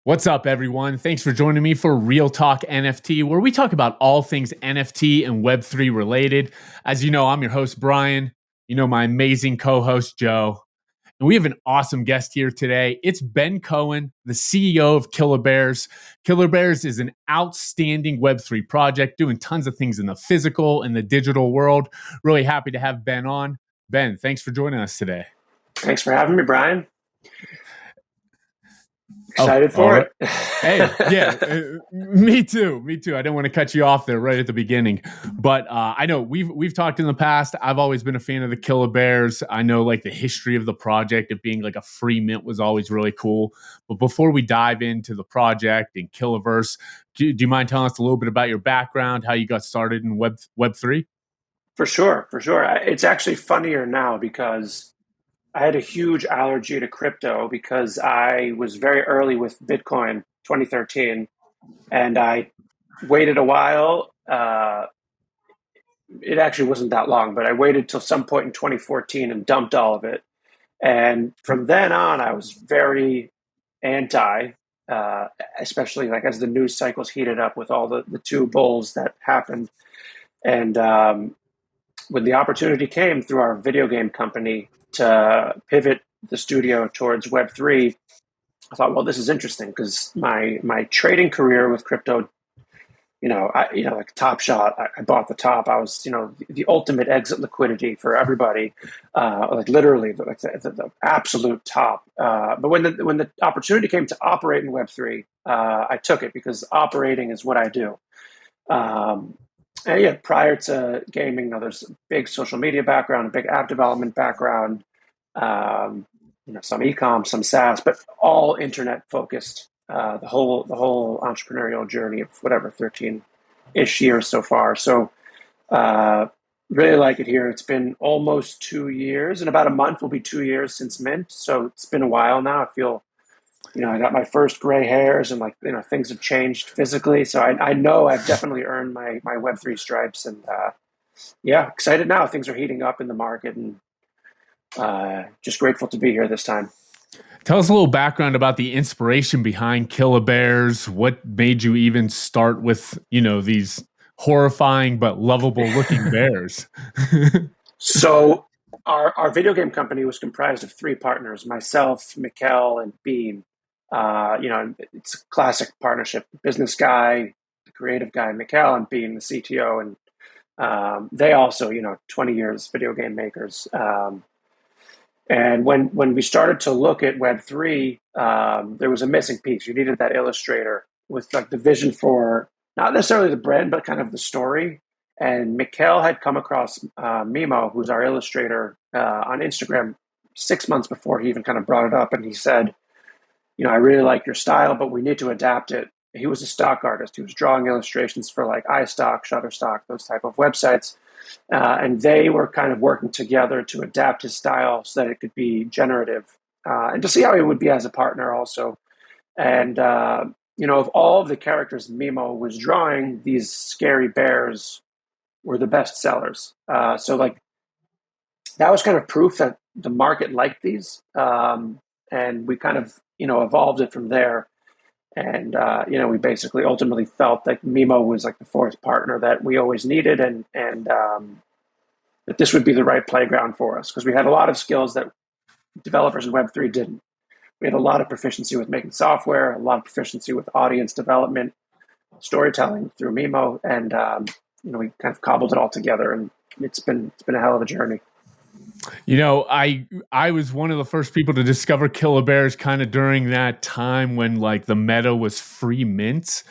What's up, everyone? Thanks for joining me for Real Talk NFT, where we talk about all things NFT and Web3 related. As you know, I'm your host, Brian. You know, my amazing co-host, Joe. And we have an awesome guest here today. It's Ben Cohen, the CEO of Killabears. Killabears is an outstanding Web3 project doing tons of things in the physical and the digital world. Really happy to have Ben on. Ben, thanks for joining us today. Thanks for having me, Brian. Excited for it. Hey, yeah, me too. I didn't want to cut you off there right at the beginning, but I know we've talked in the past. I've always been a fan of the Killabears. I know like the history of the project, it being like a free mint was always really cool. But before we dive into the project and Killaverse, do you mind telling us a little bit about your background, how you got started in Web3? For sure. It's actually funnier now because I had a huge allergy to crypto because I was very early with Bitcoin 2013 and I waited a while. It actually wasn't that long, but I waited till some point in 2014 and dumped all of it. And from then on, I was very anti, especially like as the news cycles heated up with all the two bulls that happened. And when the opportunity came through our video game company to pivot the studio towards Web3, I thought, well, this is interesting because my trading career with crypto, like Top Shot, I bought the top. I was, the ultimate exit liquidity for everybody, like literally the absolute top. But when the opportunity came to operate in Web3, I took it because operating is what I do. And yeah, prior to gaming, there's a big social media background, a big app development background, some e-com, some SaaS, but all internet focused. The whole entrepreneurial journey of whatever 13-ish years so far. So really like it here. It's been almost 2 years. In about a month will be 2 years since Mint. So it's been a while now. I feel I got my first gray hairs and things have changed physically. So I know I've definitely earned my Web3 stripes and excited now. Things are heating up in the market and just grateful to be here this time. Tell us a little background about the inspiration behind Killabears. What made you even start with, these horrifying but lovable looking bears? So our video game company was comprised of three partners, myself, Mikkel, and Bean. It's a classic partnership. Business guy, the creative guy, Mikkel, and Bean, the CTO. And they also, 20 years video game makers. And when we started to look at Web3, there was a missing piece. You needed that illustrator with like the vision for not necessarily the brand, but kind of the story. And Mikkel had come across Mimo, who's our illustrator, on Instagram 6 months before he even kind of brought it up. And he said, I really like your style, but we need to adapt it. He was a stock artist. He was drawing illustrations for like iStock, Shutterstock, those type of websites. And they were kind of working together to adapt his style so that it could be generative and to see how he would be as a partner also. And, of all of the characters Mimo was drawing, these scary bears were the best sellers. So like that was kind of proof that the market liked these. And we kind of, evolved it from there. And, we basically ultimately felt like Mimo was like the fourth partner that we always needed and that this would be the right playground for us because we had a lot of skills that developers in Web3 didn't. We had a lot of proficiency with making software, a lot of proficiency with audience development, storytelling through Mimo, and, we kind of cobbled it all together and it's been a hell of a journey. I was one of the first people to discover Killabears kind of during that time when like the meta was free mints,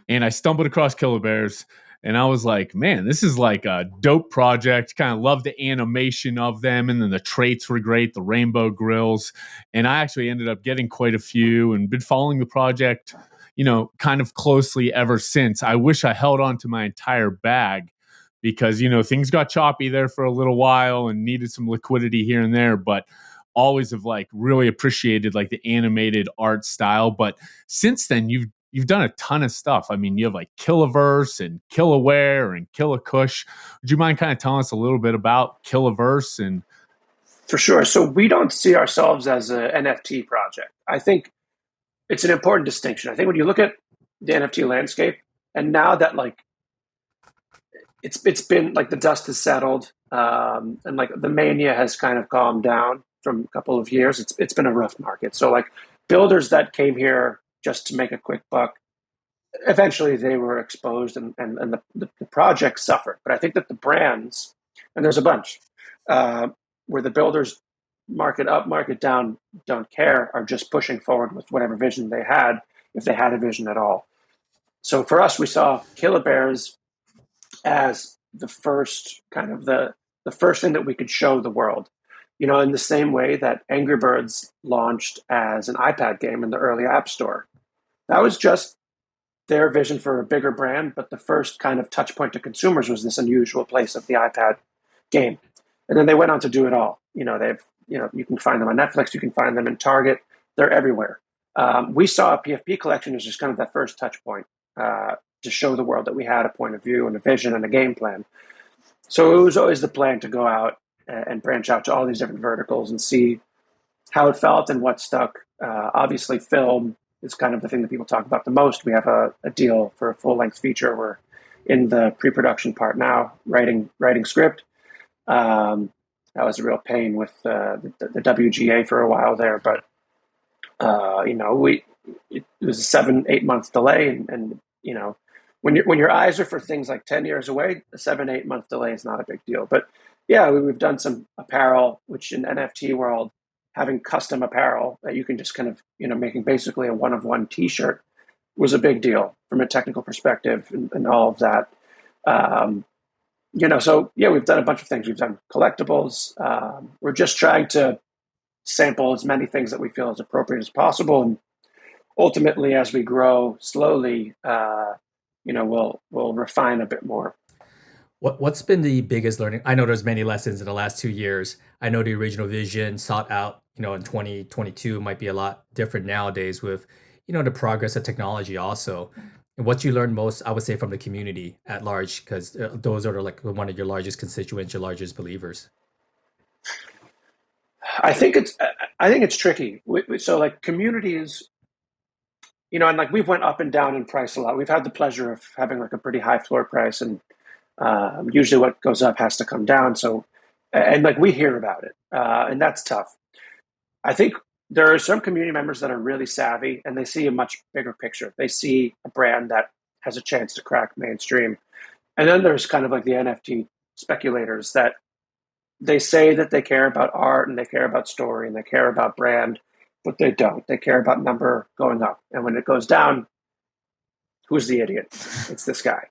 and I stumbled across Killabears and I was like, man, this is like a dope project. Kind of loved the animation of them, and then the traits were great, the rainbow grills, and I actually ended up getting quite a few and been following the project, kind of closely ever since. I wish I held on to my entire bag, because things got choppy there for a little while and needed some liquidity here and there, but always have like really appreciated like the animated art style. But since then you've done a ton of stuff. I mean, you have like Killaverse and Killaware and Killakush. Would you mind kind of telling us a little bit about Killaverse? And for sure. So we don't see ourselves as an NFT project. I think it's an important distinction. I think when you look at the NFT landscape, and now that like it's been like the dust has settled, and like the mania has kind of calmed down from a couple of years. It's been a rough market. So like builders that came here just to make a quick buck, eventually they were exposed, and the project suffered. But I think that the brands, and there's a bunch, where the builders market up, market down, don't care, are just pushing forward with whatever vision they had, if they had a vision at all. So for us, we saw Killabears as the first kind of the first thing that we could show the world. You know, in the same way that Angry Birds launched as an iPad game in the early App Store. That was just their vision for a bigger brand, but the first kind of touch point to consumers was this unusual place of the iPad game. And then they went on to do it all. You know, you can find them on Netflix, you can find them in Target, they're everywhere. We saw a PFP collection as just kind of that first touch point to show the world that we had a point of view and a vision and a game plan. So it was always the plan to go out and branch out to all these different verticals and see how it felt and what stuck. Obviously, film is kind of the thing that people talk about the most. We have a deal for a full-length feature. We're in the pre-production part now, writing script. That was a real pain with the WGA for a while there, but it was a 7-8 month delay, and you know, when your eyes are for things like 10 years away, a 7-8 month delay is not a big deal. But yeah, we've done some apparel, which in NFT world, having custom apparel that you can just kind of, making basically a one-of-one t-shirt was a big deal from a technical perspective and all of that. So yeah, we've done a bunch of things. We've done collectibles. We're just trying to sample as many things that we feel is appropriate as possible. And ultimately, as we grow slowly, we'll refine a bit more. What's been the biggest learning? I know there's many lessons in the last 2 years. I know the original vision sought out, in 2022 might be a lot different nowadays with, the progress of technology also. And what you learned most, I would say, from the community at large, because those are like one of your largest constituents, your largest believers. I think it's tricky. So like communities, and like we've went up and down in price a lot. We've had the pleasure of having like a pretty high floor price, and usually what goes up has to come down. So, and like we hear about it, and that's tough. I think there are some community members that are really savvy and they see a much bigger picture. They see a brand that has a chance to crack mainstream. And then there's kind of like the NFT speculators that they say that they care about art and they care about story and they care about brand, but they don't. They care about number going up. And when it goes down, who's the idiot? It's this guy.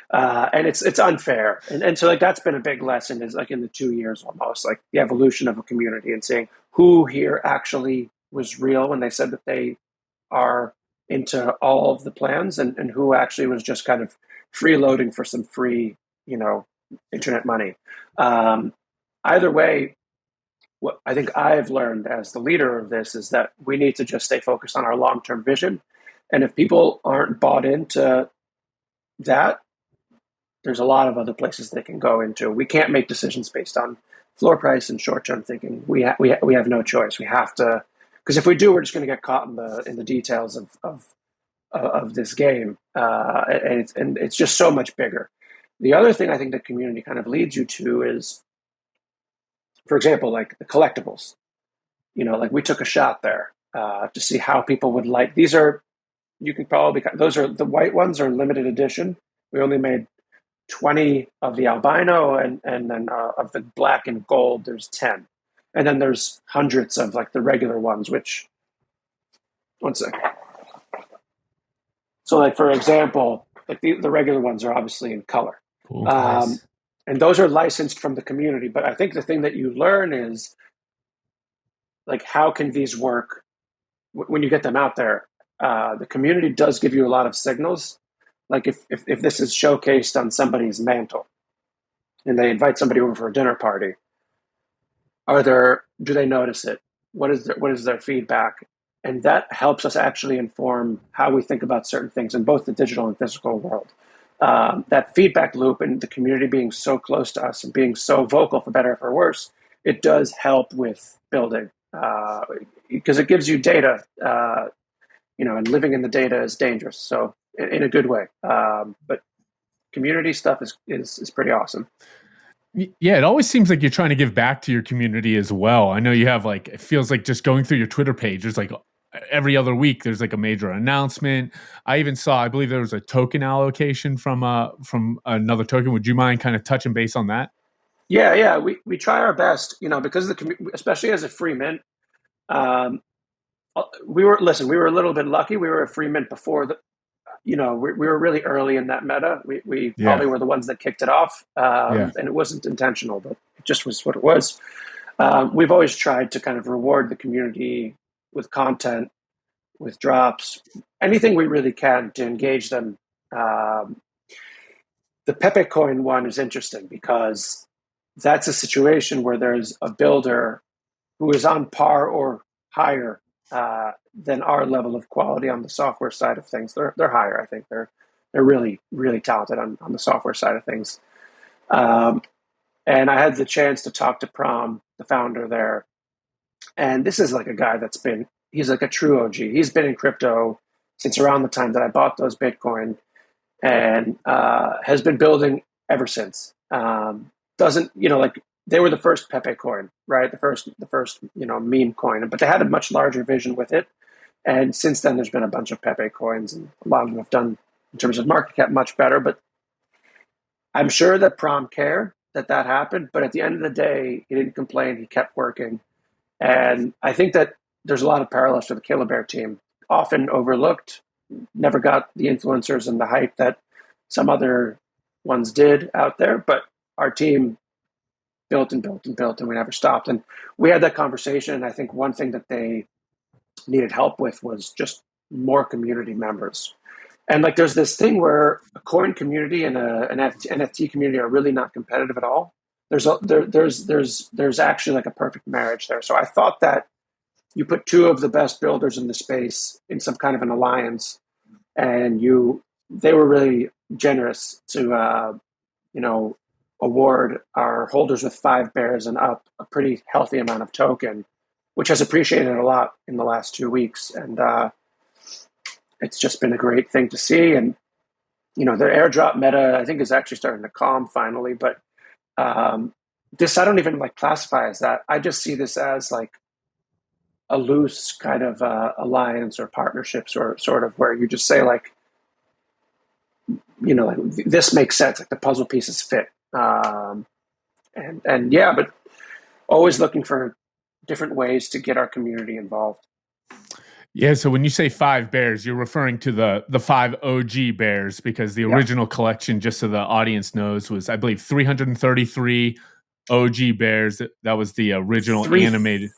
And it's unfair. And so like that's been a big lesson, is like in the 2 years almost, like the evolution of a community and seeing who here actually was real when they said that they are into all of the plans, and who actually was just kind of freeloading for some free, internet money. Either way, what I think I've learned as the leader of this is that we need to just stay focused on our long-term vision. And if people aren't bought into that, there's a lot of other places they can go into. We can't make decisions based on floor price and short-term thinking. We have no choice. We have to, because if we do, we're just going to get caught in the details of this game, and it's just so much bigger. The other thing I think the community kind of leads you to is, for example, like the collectibles. Like we took a shot there to see how people would like. These are, you can probably, those are, the white ones are limited edition. We only made 20 of the albino, and then of the black and gold, there's 10. And then there's hundreds of like the regular ones, which, one sec. So like, for example, like the regular ones are obviously in color. Cool. Nice. And those are licensed from the community. But I think the thing that you learn is like, how can these work when you get them out there? The community does give you a lot of signals. Like if this is showcased on somebody's mantle and they invite somebody over for a dinner party, do they notice it? What is their feedback? And that helps us actually inform how we think about certain things in both the digital and physical world. That feedback loop and the community being so close to us and being so vocal, for better or for worse, it does help with building, because it gives you data. and living in the data is dangerous. So in a good way. But community stuff is pretty awesome. Yeah, it always seems like you're trying to give back to your community as well. I know you have like, it feels like just going through your Twitter page, there's like every other week there's like a major announcement. I even saw, I believe there was a token allocation from another token. Would you mind kind of touching base on that? Yeah, we try our best, because of the especially as a free mint. We were a little bit lucky. We were a free mint before we were really early in that meta. We probably were the ones that kicked it off, and it wasn't intentional, but it just was what it was. We've always tried to kind of reward the community with content, with drops, anything we really can to engage them. The Pepe coin one is interesting because that's a situation where there's a builder who is on par or higher than our level of quality on the software side of things. They're higher, I think. They're really, really talented on the software side of things. And I had the chance to talk to Prom, the founder there. And this is like a guy he's like a true OG. He's been in crypto since around the time that I bought those Bitcoin, and has been building ever since. They were the first Pepe coin, right? The first meme coin, but they had a much larger vision with it. And since then, there's been a bunch of Pepe coins, and a lot of them have done, in terms of market cap, much better. But I'm sure that Prom cared that happened. But at the end of the day, he didn't complain. He kept working. And I think that there's a lot of parallels to the Killabear team, often overlooked, never got the influencers and the hype that some other ones did out there. But our team built and built and built, and we never stopped. And we had that conversation. And I think one thing that they needed help with was just more community members. And like, there's this thing where a coin community and an NFT community are really not competitive at all. There's actually like a perfect marriage there. So I thought that you put two of the best builders in the space in some kind of an alliance, and they were really generous to award our holders with 5 bears and up a pretty healthy amount of token, which has appreciated a lot in the last 2 weeks. And it's just been a great thing to see. And, the airdrop meta, I think, is actually starting to calm finally. But this, I don't even classify as that. I just see this as like a loose kind of alliance or partnerships, or sort of where you just say this makes sense, like the puzzle pieces fit. But always looking for different ways to get our community involved. Yeah, so when you say 5 bears, you're referring to the 5 OG bears, because the original collection, just so the audience knows, was, I believe, 333 OG bears. That was the original animated.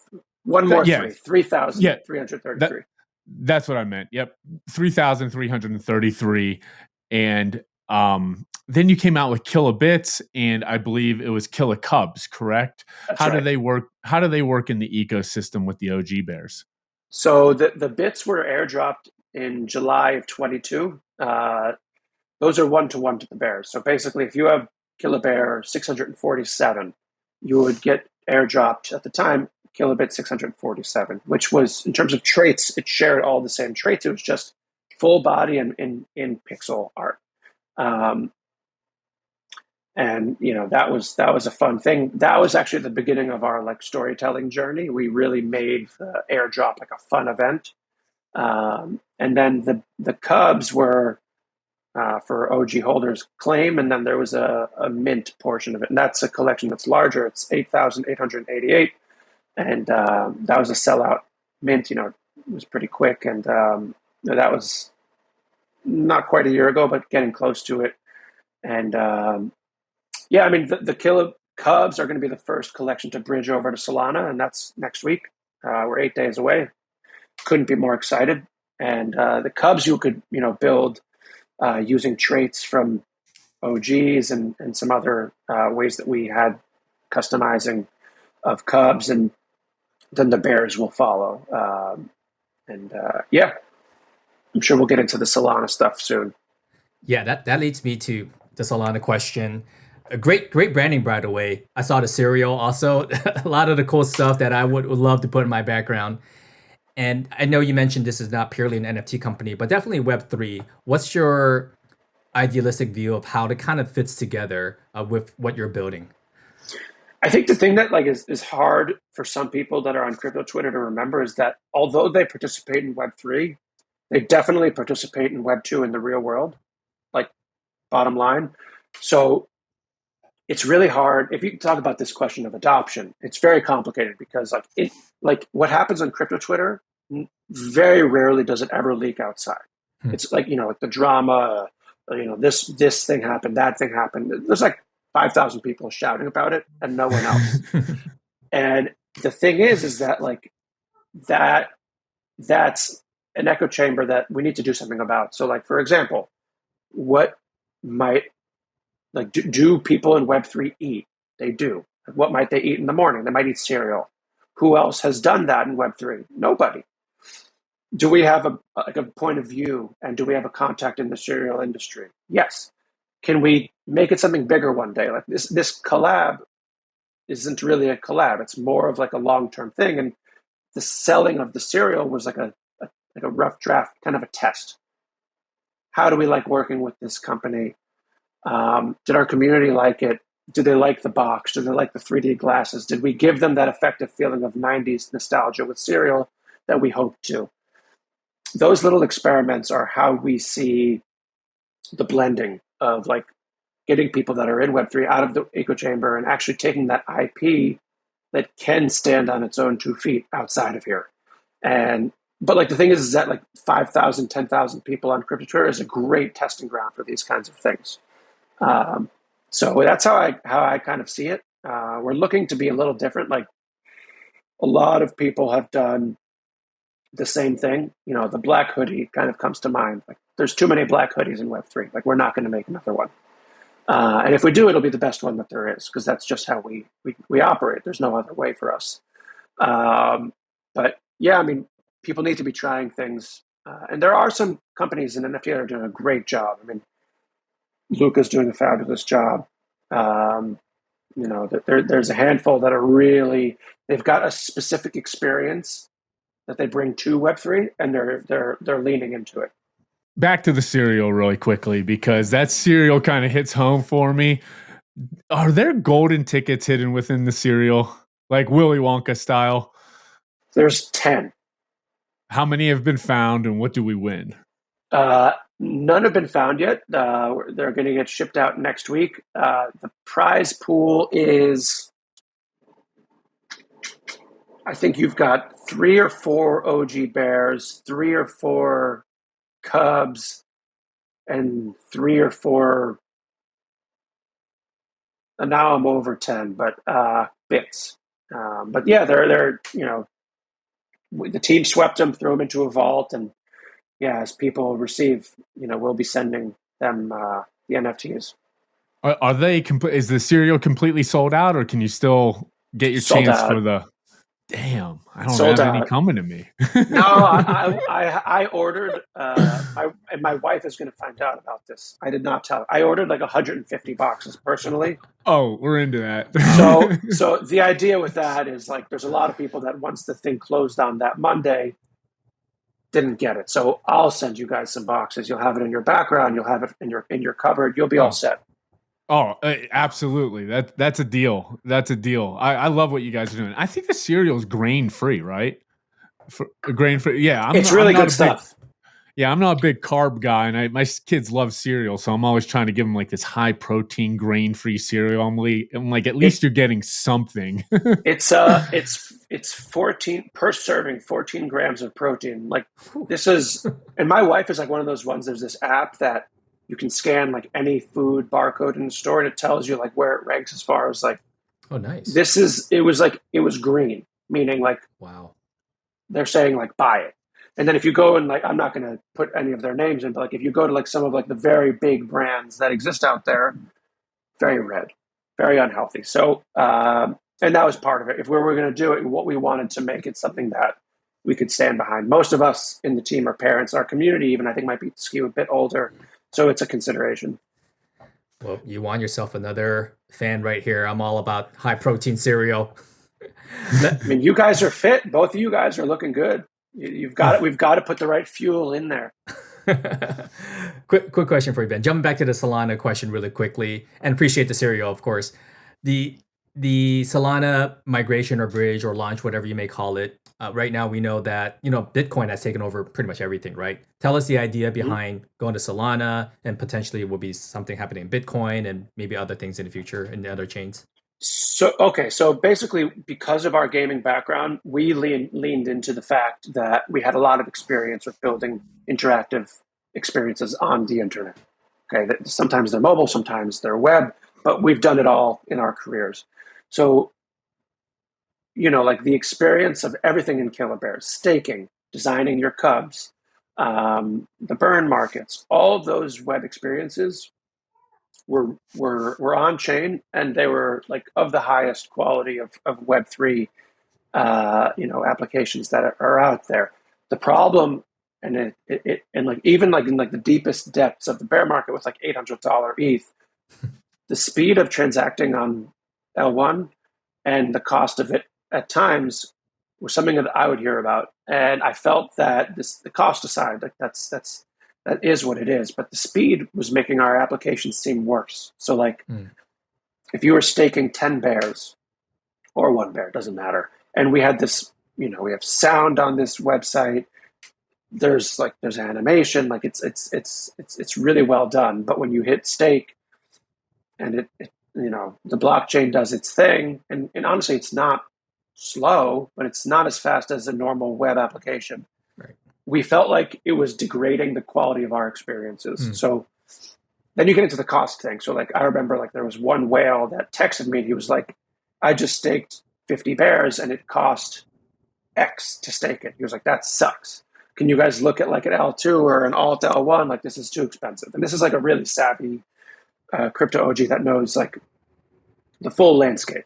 One more 3,333. That's what I meant. Yep, 3,333. And then you came out with Killabits, and I believe it was Killacubs, correct? How do they work? How do they work in the ecosystem with the OG bears? So the bits were airdropped in July of 22. Those are 1-to-1 to the bears. So basically, if you have Killabear 647, you would get airdropped at the time Killabit 647, which was, in terms of traits, it shared all the same traits. It was just full body and in pixel art. That was a fun thing. That was actually the beginning of our storytelling journey. We really made the airdrop like a fun event. And then the Cubs were for OG holders claim, and then there was a mint portion of it, and that's a collection that's larger. It's 8,888, and that was a sellout mint. It was pretty quick, and that was not quite a year ago, but getting close to it. And the Killa Cubs are going to be the first collection to bridge over to Solana, and that's next week. We're 8 days away. Couldn't be more excited. And the Cubs you could build using traits from OGs and some other ways that we had customizing of Cubs, and then the Bears will follow. I'm sure we'll get into the Solana stuff soon. Yeah, that leads me to the Solana question. A great branding, by the way. I saw the cereal also. A lot of the cool stuff that I would love to put in my background. And I know you mentioned this is not purely an NFT company, but definitely Web3. What's your idealistic view of how it kind of fits together with what you're building? I think the thing that like is hard for some people that are on crypto Twitter to remember is that although they participate in Web3, they definitely participate in Web2 in the real world, like bottom line. So it's really hard if you talk about this question of adoption. It's very complicated because like what happens on crypto Twitter, very rarely does it ever leak outside. It's like like the drama, this thing happened, that thing happened. There's like 5,000 people shouting about it and no one else. And the thing is that like that's an echo chamber that we need to do something about. So like for example, what might like do people in Web3 eat? They do. What might they eat in the morning? They might eat cereal. Who else has done that in Web3? Nobody. Do we have a point of view and do we have a contact in the cereal industry? Yes. Can we make it something bigger one day? Like this collab isn't really a collab. It's more of like a long-term thing. And the selling of the cereal was like a rough draft, kind of a test. How do we like working with this company? Did our community like it? Do they like the box? Do they like the 3D glasses? Did we give them that effective feeling of 90s nostalgia with cereal that we hoped to? Those little experiments are how we see the blending of like getting people that are in Web3 out of the echo chamber and actually taking that IP that can stand on its own 2 feet outside of here. But like the thing is that like 5,000, 10,000 people on crypto Twitter is a great testing ground for these kinds of things. So that's how I kind of see it. We're looking to be a little different. Like a lot of people have done the same thing. The black hoodie kind of comes to mind. Like there's too many black hoodies in Web3. Like we're not going to make another one. And if we do, it'll be the best one that there is because that's just how we operate. There's no other way for us. But yeah, I mean, people need to be trying things. And there are some companies in NFT that are doing a great job. I mean, Luca's doing a fabulous job. There's a handful that are really, they've got a specific experience that they bring to Web3 and they're leaning into it. Back to the cereal really quickly because that cereal kind of hits home for me. Are there golden tickets hidden within the cereal, like Willy Wonka style? There's 10. How many have been found and what do we win? None have been found yet. They're going to get shipped out next week. The prize pool is, I think you've got 3 or 4 OG bears, 3 or 4 cubs, and 3 or 4. And now I'm over 10, but bits. But yeah, they're the team swept them, threw them into a vault, and yeah, as people receive, we'll be sending them the NFTs. Are they? Is the cereal completely sold out, or can you still get your Sold chance out. for the? Damn, I don't Sold have any out. coming to me. No, I ordered. And my wife is going to find out about this. I did not tell her. I ordered like 150 boxes personally. Oh, we're into that. So the idea with that is like there's a lot of people that once the thing closed on that Monday didn't get it. So I'll send you guys some boxes. You'll have it in your background. You'll have it in your cupboard. You'll be all set. Oh, absolutely. That's a deal. That's a deal. I love what you guys are doing. I think the cereal is grain free, right? Grain free. Yeah, It's really good stuff. I'm not a big carb guy, and my kids love cereal, so I'm always trying to give them like this high protein, grain free cereal. I'm like, at least you're getting something. It's 14 per serving, 14 grams of protein. Like this is, and my wife is like one of those ones. There's this app that you can scan like any food barcode in the store, and it tells you like where it ranks as far as like. Oh, nice. It was green, meaning like wow. They're saying like buy it. And then if you go and like, I'm not going to put any of their names in, but like if you go to like some of like the very big brands that exist out there, very red, very unhealthy. So, and that was part of it. If we were going to do it, what we wanted to make it something that we could stand behind. Most of us in the team are parents. Our community even I think might be skew a bit older. So it's a consideration. Well, you want yourself another fan right here. I'm all about high protein cereal. I mean, you guys are fit. Both of you guys are looking good. You've got it. We've got to put the right fuel in there. quick question for you, Ben. Jumping back to the Solana question really quickly, and appreciate the serial, of course. The Solana migration or bridge or launch, whatever you may call it. Right now, we know that Bitcoin has taken over pretty much everything, right? Tell us the idea behind going to Solana, and potentially will be something happening in Bitcoin and maybe other things in the future in the other chains. So basically, because of our gaming background, we leaned into the fact that we had a lot of experience with building interactive experiences on the internet. Okay, sometimes they're mobile, sometimes they're web, but we've done it all in our careers. So, like the experience of everything in Killabears, staking, designing your cubs, the burn markets, all of those web experiences were on chain, and they were like of the highest quality of Web3, applications that are out there. The problem, and like even like in like the deepest depths of the bear market with like $800 ETH, the speed of transacting on L1 and the cost of it at times was something that I would hear about, and I felt that the cost aside, like that is what it is, but the speed was making our application seem worse. So like if you were staking 10 bears or 1 bear, doesn't matter, and we had this, we have sound on this website, there's animation, like it's really well done, but when you hit stake and it the blockchain does its thing, and honestly it's not slow, but it's not as fast as a normal web application. Right. We felt like it was degrading the quality of our experiences. So then you get into the cost thing. So like I remember like there was one whale that texted me, and he was like, I just staked 50 bears and it cost X to stake it. He was like, that sucks. Can you guys look at like an L2 or an alt L1? Like, this is too expensive. And this is like a really savvy crypto OG that knows like the full landscape.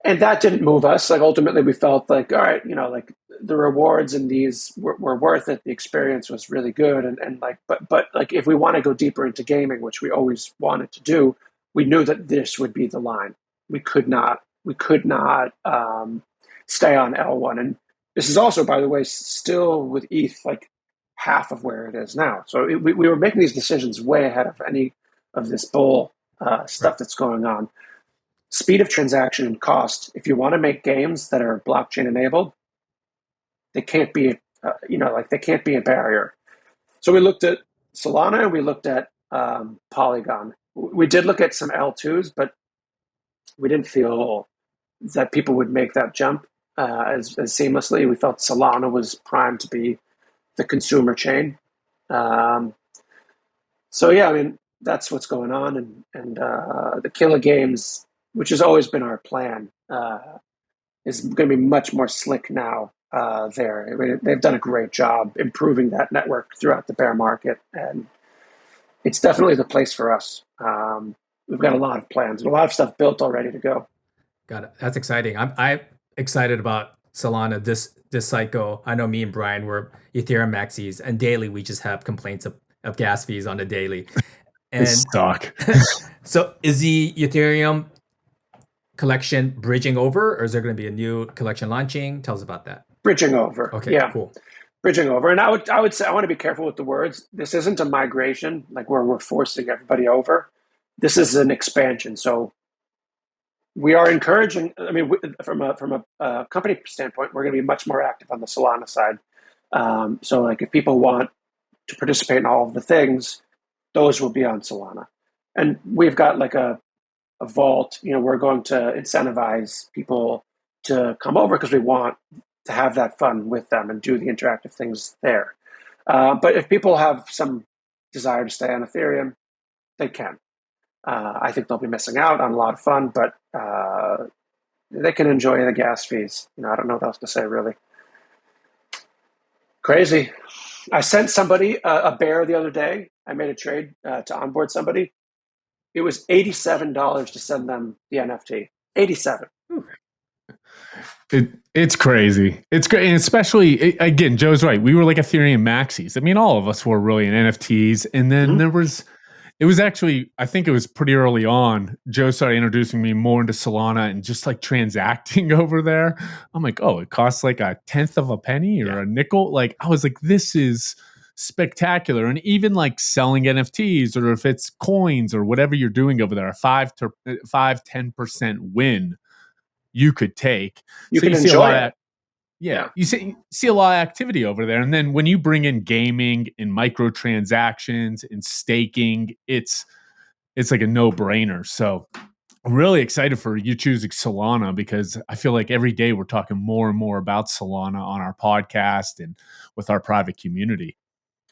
And that didn't move us. Like ultimately we felt like, all right, like the rewards in these were worth it. The experience was really good. And like, but like if we want to go deeper into gaming, which we always wanted to do, we knew that this would be the line. We could not stay on L1. And this is also, by the way, still with ETH, like half of where it is now. So we were making these decisions way ahead of any of this bull stuff that's going on. Speed of transaction and cost. If you want to make games that are blockchain enabled, they can't be, they can't be a barrier. So we looked at Solana, we looked at Polygon. We did look at some L2s, but we didn't feel that people would make that jump as seamlessly. We felt Solana was primed to be the consumer chain. So yeah, I mean, that's what's going on. And the Killa games, which has always been our plan, is going to be much more slick now there. I mean, they've done a great job improving that network throughout the bear market, and it's definitely the place for us. We've got a lot of plans and a lot of stuff built already to go. Got it. That's exciting. I'm excited about Solana this cycle. I know me and Brian were Ethereum maxis, and daily we just have complaints of gas fees on the daily. And stock. So is the Ethereum collection bridging over, or is there going to be a new collection launching? Tell us about that. Bridging over. Okay, yeah. Cool. Bridging over. And I would say, I want to be careful with the words. This isn't a migration, like where we're forcing everybody over. This is an expansion. So we are encouraging, I mean, from a company standpoint, we're going to be much more active on the Solana side. So like if people want to participate in all of the things, those will be on Solana. And we've got like a vault, we're going to incentivize people to come over because we want to have that fun with them and do the interactive things there. But if people have some desire to stay on Ethereum, they can. I think they'll be missing out on a lot of fun, but they can enjoy the gas fees. I don't know what else to say, really. Crazy. I sent somebody a bear the other day. I made a trade to onboard somebody. It was $87 to send them the NFT. 87. It's crazy. It's great. And especially, again, Joe's right. We were like Ethereum maxis. I mean, all of us were really in NFTs. And then there was, It was actually, I think it was pretty early on. Joe started introducing me more into Solana and just like transacting over there. I'm like, oh, it costs like a tenth of a penny or a nickel. Like, I was like, this is spectacular. And even like selling NFTs, or if it's coins or whatever you're doing over there, a 10% win you could take. You So can you see a lot enjoy of it. yeah, you see a lot of activity over there. And then when you bring in gaming and microtransactions and staking, it's like a no-brainer. So I'm really excited for you choosing Solana, because I feel like every day we're talking more and more about Solana on our podcast and with our private community.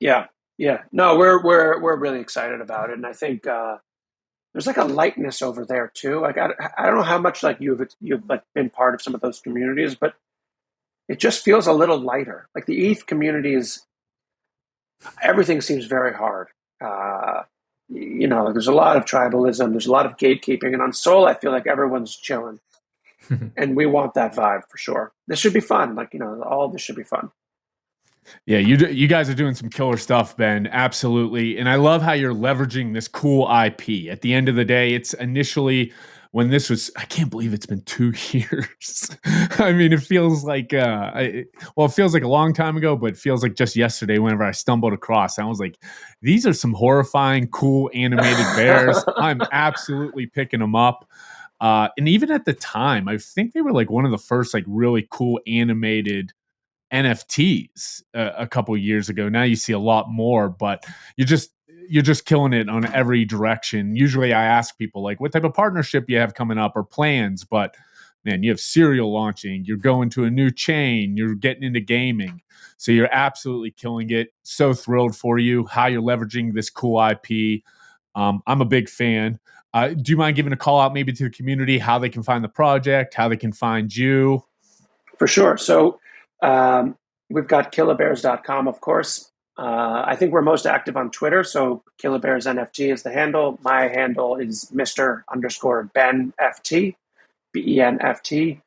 Yeah. No, we're really excited about it, and I think there's like a lightness over there too. Like I don't know how much like you've like been part of some of those communities, but it just feels a little lighter. Like the ETH community everything seems very hard. There's a lot of tribalism, there's a lot of gatekeeping, and on Sol, I feel like everyone's chilling, and we want that vibe for sure. This should be fun. Like, all of this should be fun. Yeah, you guys are doing some killer stuff, Ben. Absolutely. And I love how you're leveraging this cool IP. At the end of the day, it's initially when this was, I can't believe it's been 2 years. I mean, it feels like, it feels like a long time ago, but it feels like just yesterday whenever I stumbled across. I was like, these are some horrifying, cool animated bears. I'm absolutely picking them up. And even at the time, I think they were like one of the first like really cool animated NFTs a couple years ago. Now you see a lot more, but you're just killing it on every direction. Usually I ask people like what type of partnership you have coming up or plans, but man, you have cereal launching, you're going to a new chain, you're getting into gaming. So you're absolutely killing it. So thrilled for you, how you're leveraging this cool IP. I'm a big fan. Do you mind giving a call out maybe to the community, how they can find the project, how they can find you? For sure. So we've got killabears.com, of course. I think we're most active on Twitter. So Killabears NFT is the handle. My handle is Mr._Ben FT, BENFT.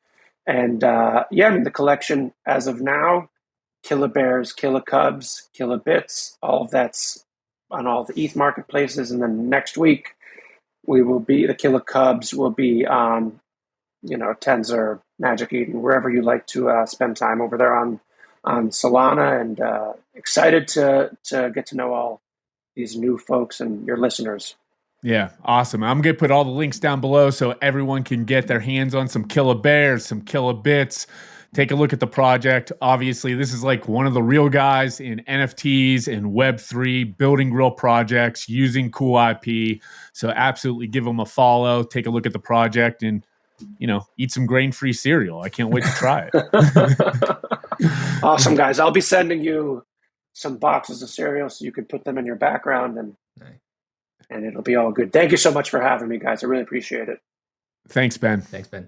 And the collection as of now, Killabears, Killacubs, Killabits, all of that's on all the ETH marketplaces. And then next week, the Killacubs will be on Tensor, Magic Eden, wherever you like to spend time over there on Solana, and excited to get to know all these new folks and your listeners. Yeah, awesome. I'm going to put all the links down below so everyone can get their hands on some Killabears, some Killabits. Take a look at the project. Obviously, this is like one of the real guys in NFTs and Web3, building real projects, using cool IP. So absolutely give them a follow. Take a look at the project and, eat some grain-free cereal. I can't wait to try it. Awesome, guys. I'll be sending you some boxes of cereal so you can put them in your background, and it'll be all good. Thank you so much for having me, guys. I really appreciate it. Thanks, Ben. Thanks, Ben.